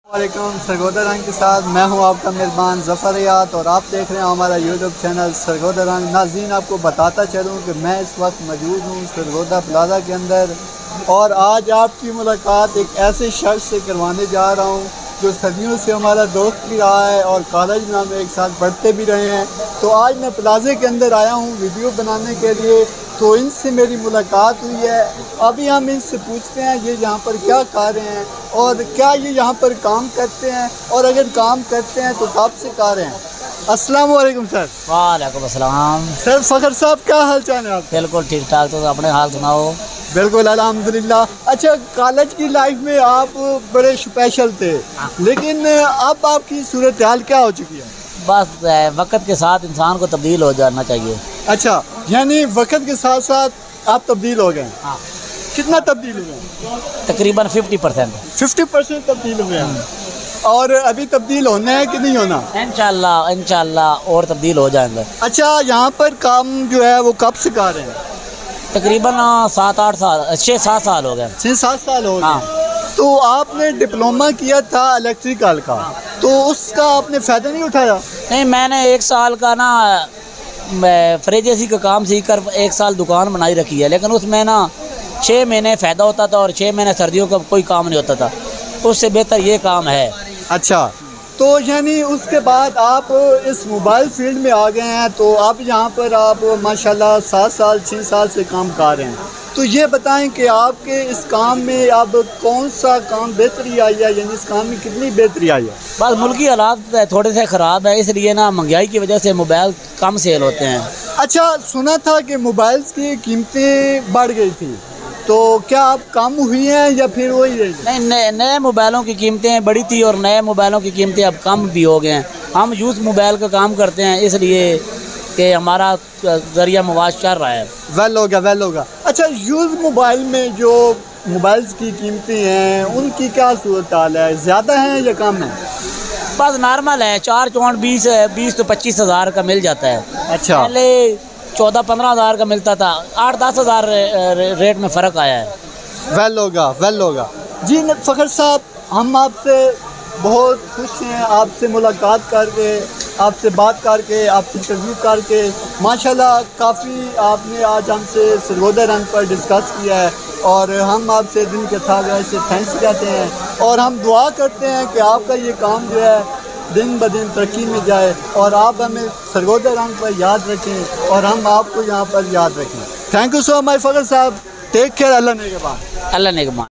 वालेकुम। सरगोदा रंग के साथ मैं हूं आपका मेज़बान ज़फ़र रियाद और आप देख रहे हैं हमारा यूट्यूब चैनल सरगोदा रंग। नाज़रीन, आपको बताता चलूं कि मैं इस वक्त मौजूद हूं सरगोदा प्लाजा के अंदर और आज आपकी मुलाकात एक ऐसे शख्स से करवाने जा रहा हूं जो सदियों से हमारा दोस्त भी रहा है और कॉलेज में हम एक साथ पढ़ते भी रहे हैं। तो आज मैं प्लाजे के अंदर आया हूँ वीडियो बनाने के लिए, तो इनसे मेरी मुलाकात हुई है। अभी हम इनसे पूछते हैं ये यहाँ पर क्या कर रहे हैं और क्या ये यहाँ पर काम करते हैं, और अगर काम करते हैं तो कब से कर रहे हैं। अस्सलाम वालेकुम सर। वालेकुम अस्सलाम। सर फ़खर साहब, क्या हाल चाल है आप? बिल्कुल ठीक ठाक। तो अपने हाल सुनाओ। बिल्कुल अल्हम्दुलिल्लाह। अच्छा, कॉलेज की लाइफ में आप बड़े स्पेशल थे, लेकिन अब आपकी सूरत हाल क्या हो चुकी है? बस वक्त के साथ इंसान को तब्दील हो जाना चाहिए। अच्छा, यानी वक्त के साथ साथ आप तब्दील हो गए। हाँ। कितना तब्दील हुए? तकरीबन 50%। 50% तब्दील हुए हैं। और अभी तब्दील होना है कि नहीं होना? इंशाल्लाह और तब्दील हो जाएंगे। अच्छा, यहाँ पर काम जो है वो कब से कर रहे हैं? तकरीबन 7-8 साल, 6-7 साल हो गए। 6-7 साल हो गए। हाँ। तो आपने डिप्लोमा किया था इलेक्ट्रिकल का, तो उसका आपने फ़ायदा नहीं उठाया? नहीं, मैंने 1 साल का ना फ्रेजेसी का काम सीख कर 1 साल दुकान बनाई रखी है, लेकिन उसमें ना 6 महीने फ़ायदा होता था और 6 महीने सर्दियों का कोई काम नहीं होता था। उससे बेहतर ये काम है। अच्छा, तो यानी उसके बाद आप इस मोबाइल फील्ड में आ गए हैं, तो अब यहाँ पर आप माशाल्लाह 7 साल 6 साल से काम कर रहे हैं। तो ये बताएं कि आपके इस काम में अब कौन सा काम बेहतरी आई है, यानी इस काम में कितनी बेहतरी आई है? बस मुल्की हालात थोड़े से ख़राब है, इसलिए ना महंगाई की वजह से मोबाइल कम सेल होते हैं। अच्छा, सुना था कि मोबाइल्स की कीमतें बढ़ गई थी, तो क्या अब कम हुई हैं या फिर वही रही? नहीं, नए मोबाइलों की कीमतें बढ़ी थी और नए मोबाइलों की कीमतें अब कम भी हो गए हैं। हम यूज़ मोबाइल का काम करते हैं, इसलिए कि हमारा ज़रिया मवाज चल रहा है। वेल होगा। अच्छा, यूज़ मोबाइल में जो मोबाइल्स की कीमतें हैं उनकी क्या सूरत हाल है, ज़्यादा हैं या कम है? बस नॉर्मल है, 4-4 20 तो 25 हज़ार का मिल जाता है। अच्छा, पहले 14-15 हज़ार का मिलता था, 8-10 हज़ार रेट में फ़र्क आया है। वेल होगा। जी फ़खर साहब, हम आपसे बहुत खुश हैं, आपसे मुलाकात करके, आपसे बात करके, आपसे इंटरव्यू करके। माशाल्लाह काफ़ी आपने आज हमसे सरगोदा रंग पर डिस्कस किया है और हम आपसे दिल के थावे से थैंक्स कहते हैं और हम दुआ करते हैं कि आपका ये काम जो है दिन ब दिन तरक्की में जाए और आप हमें सरगोदा रंग पर याद रखें और हम आपको यहाँ पर याद रखें। Thank you so much Fakhar साहब। Take care. अल्लाह नेगहबान। अल्लाह नेगहबान।